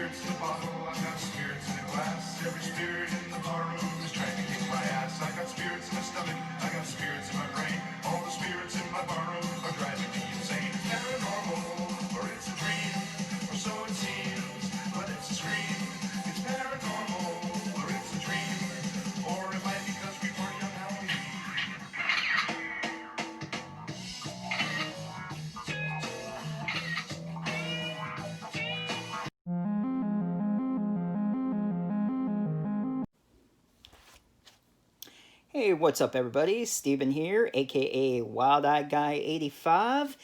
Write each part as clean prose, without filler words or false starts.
spirits in a bottle, I got spirits in a glass. Every spirit in the barroom is trying to kick my ass. I got spirits in my stomach, I got spirits in my brain. All the spirits in my barroom are driving me insane. It's paranormal, or it's a dream, or so it seems, but it's a scream. It's paranormal, or it's a dream, or it might be because we party on Halloween. Hey, what's up, everybody? Steven here, aka Wild Eye Guy 85,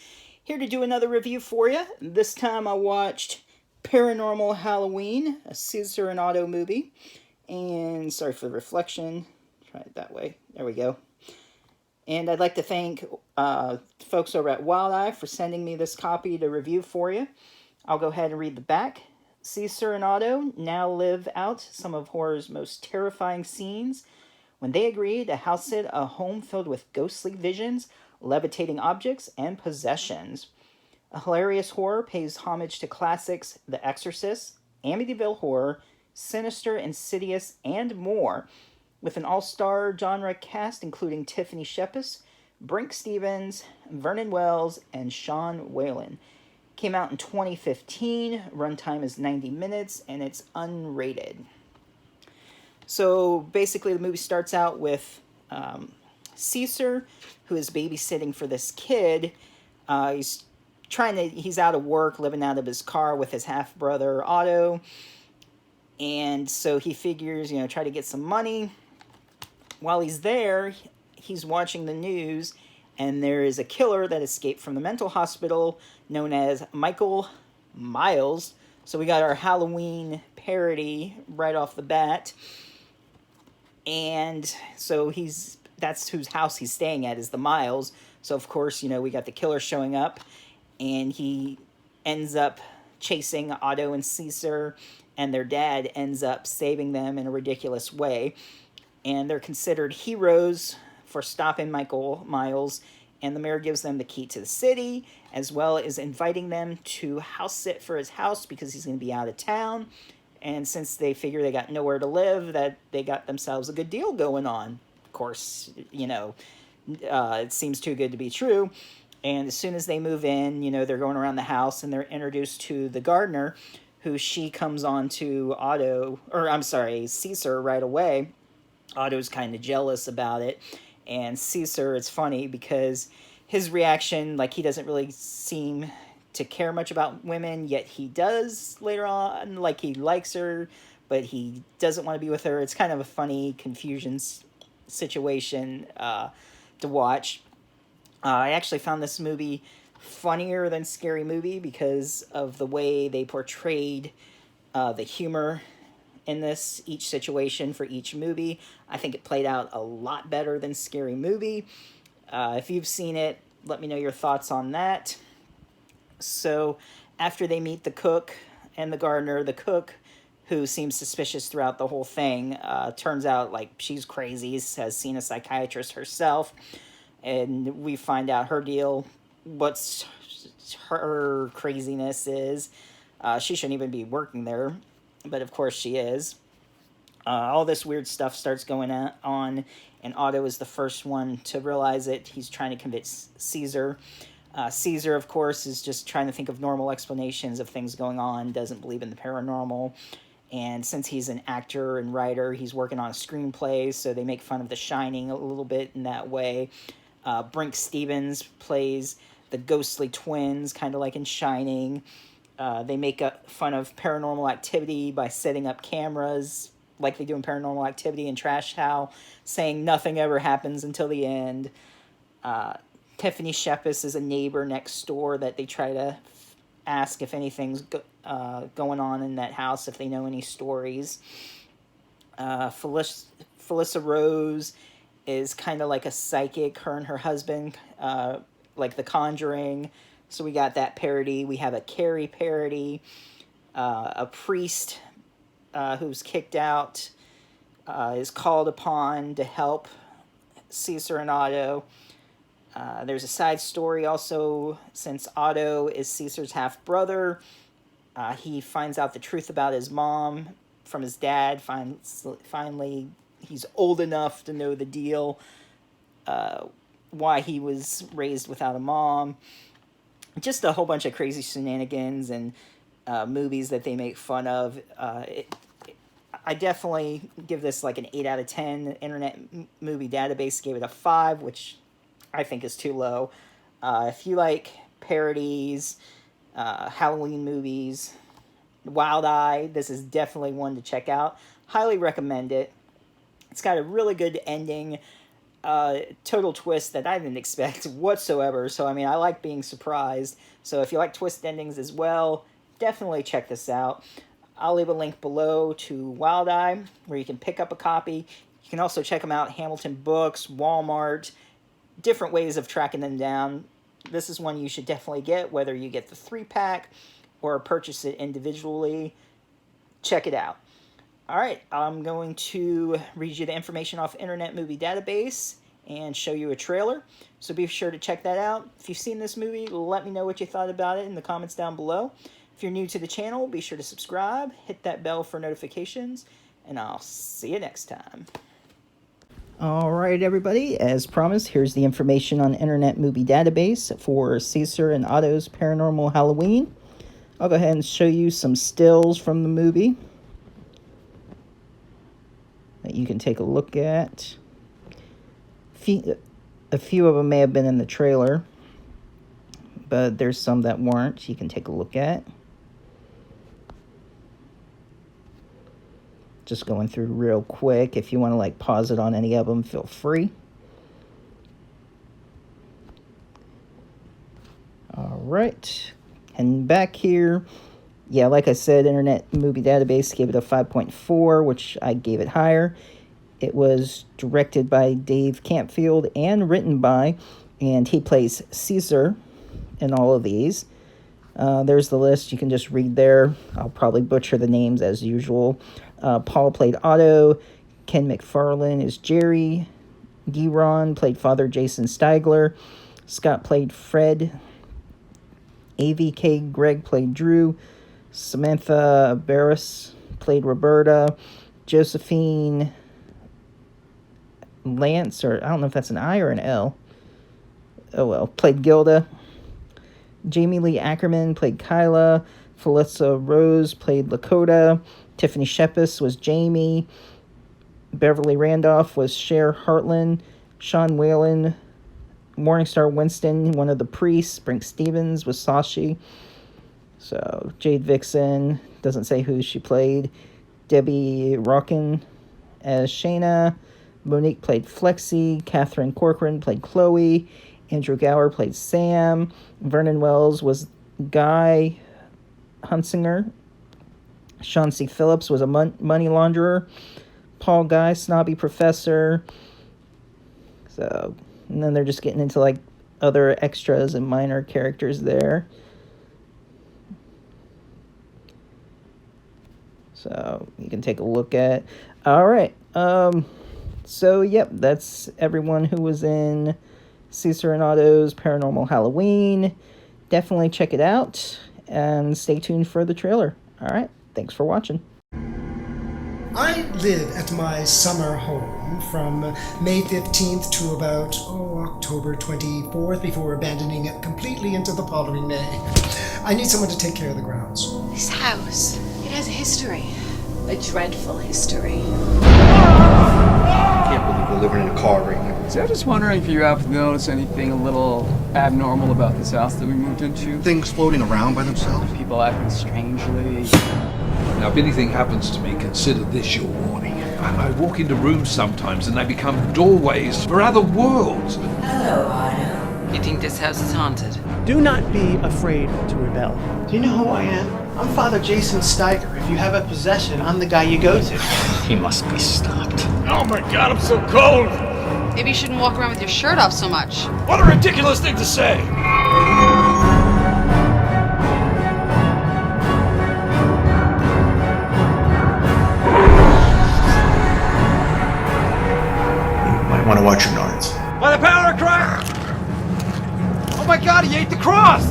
here to do another review for you. This time I watched Paranormal Halloween, a Caesar and Otto movie. And sorry for the reflection. Try it that way. There we go. And I'd like to thank folks over at Wild Eye for sending me this copy to review for you. I'll go ahead and read the back. Caesar and Otto now live out some of horror's most terrifying scenes when they agree to house sit a home filled with ghostly visions, levitating objects, and possessions. A hilarious horror pays homage to classics The Exorcist, Amityville Horror, Sinister, Insidious, and more, with an all-star genre cast including Tiffany Shepis, Brink Stevens, Vernon Wells, and Sean Whalen. Came out in 2015, runtime is 90 minutes, and it's unrated. So basically the movie starts out with Caesar, who is babysitting for this kid. He's out of work, living out of his car with his half-brother Otto. And so he figures, try to get some money. While he's there, he's watching the news, and there is a killer that escaped from the mental hospital known as Michael Miles. So we got our Halloween parody right off the bat. And so that's whose house he's staying at, is the Miles. So of course, we got the killer showing up, and he ends up chasing Otto and Caesar, and their dad ends up saving them in a ridiculous way. And they're considered heroes for stopping Michael Miles, and the mayor gives them the key to the city, as well as inviting them to house sit for his house because he's going to be out of town. And since they figure they got nowhere to live, that they got themselves a good deal going on. Of course, it seems too good to be true. And as soon as they move in, they're going around the house, and they're introduced to the gardener, who she comes on to Caesar right away. Otto's kind of jealous about it. And Caesar, it's funny because his reaction, he doesn't really seem to care much about women, yet he does later on. He likes her, but he doesn't want to be with her. It's kind of a funny confusion situation to watch. I actually found this movie funnier than Scary Movie because of the way they portrayed the humor in each situation for each movie. I think it played out a lot better than Scary Movie. If you've seen it, let me know your thoughts on that. So after they meet the cook and the gardener, the cook, who seems suspicious throughout the whole thing, turns out she's crazy, has seen a psychiatrist herself, and we find out her deal, what's her craziness is. She shouldn't even be working there, but of course she is. All this weird stuff starts going on, and Otto is the first one to realize it. He's trying to convince Caesar. Caesar, of course, is just trying to think of normal explanations of things going on, doesn't believe in the paranormal. And since he's an actor and writer, he's working on a screenplay, so they make fun of The Shining a little bit in that way. Brink Stevens plays the ghostly twins, kind of like in Shining. They make fun of Paranormal Activity by setting up cameras like they do in Paranormal Activity and Trash How, saying nothing ever happens until the end. Tiffany Shepis is a neighbor next door that they try to ask if anything's going on in that house, if they know any stories. Felissa Rose is kind of like a psychic, her and her husband, like The Conjuring. So we got that parody. We have a Carrie parody. A priest who's kicked out is called upon to help Caesar and Otto. There's a side story also, since Otto is Caesar's half-brother. He finds out the truth about his mom from his dad. Finally, he's old enough to know the deal, why he was raised without a mom. Just a whole bunch of crazy shenanigans and movies that they make fun of. I definitely give this like an 8 out of 10. Internet Movie Database gave it a 5, which I think is too low. If you like parodies, Halloween movies, Wild Eye, this is definitely one to check out. Highly recommend it. It's got a really good ending, total twist that I didn't expect whatsoever. So, I mean, I like being surprised. So if you like twist endings as well, definitely check this out. I'll leave a link below to Wild Eye, where you can pick up a copy. You can also check them out at Hamilton Books, Walmart, different ways of tracking them down. This is one you should definitely get, whether you get the 3-pack or purchase it individually. Check it out. All right, I'm going to read you the information off Internet Movie Database and show you a trailer. So be sure to check that out. If you've seen this movie, let me know what you thought about it in the comments down below. If you're new to the channel, be sure to subscribe, hit that bell for notifications, and I'll see you next time. All right, everybody. As promised, here's the information on Internet Movie Database for Caesar and Otto's Paranormal Halloween. I'll go ahead and show you some stills from the movie that you can take a look at. A few of them may have been in the trailer, but there's some that weren't. You can take a look at. Just going through real quick. If you want to like pause it on any of them, feel free. All right, and back here, yeah, like I said, Internet Movie Database gave it a 5.4, which I gave it higher. It was directed by Dave Campfield and written by, and he plays Caesar in all of these. There's the list. You can just read there. I'll probably butcher the names as usual. Paul played Otto. Ken McFarlane is Jerry. Giron played Father Jason Steigler. Scott played Fred. AVK Greg played Drew. Samantha Barris played Roberta. Josephine Lance, or I don't know if that's an I or an L. Oh well, played Gilda. Jamie Lee Ackerman played Kyla. Felissa Rose played Lakota. Tiffany Shepis was Jamie. Beverly Randolph was Cher Hartland. Sean Whalen, Morningstar Winston, one of the priests. Brink Stevens was Sashi. So Jade Vixen, doesn't say who she played. Debbie Rockin as Shayna. Monique played Flexi. Catherine Corcoran played Chloe. Andrew Gower played Sam. Vernon Wells was Guy Hunsinger. Sean C. Phillips was a money launderer. Paul Guy, snobby professor. So, and then they're just getting into like other extras and minor characters there. So you can take a look at. All right. So yep, that's everyone who was in Caesar and Otto's Paranormal Halloween. Definitely check it out and stay tuned for the trailer. All right. Thanks for watching. I live at my summer home from May 15th to about October 24th before abandoning it completely into the following May. I need someone to take care of the grounds. This house, it has a history. A dreadful history. I can't believe we're living in a car right now. See, I was just wondering if you happen to notice anything a little abnormal about this house that we moved into. Things floating around by themselves. People acting strangely. Now, if anything happens to me, consider this your warning. I walk into rooms sometimes and they become doorways for other worlds. Hello, Otto. You think this house is haunted? Do not be afraid to rebel. Do you know who I am? I'm Father Jason Steiger. If you have a possession, I'm the guy you go to. He must be stopped. Oh my god, I'm so cold! Maybe you shouldn't walk around with your shirt off so much. What a ridiculous thing to say! You might want to watch your nards. By the power of Christ! Oh my god, he ate the cross!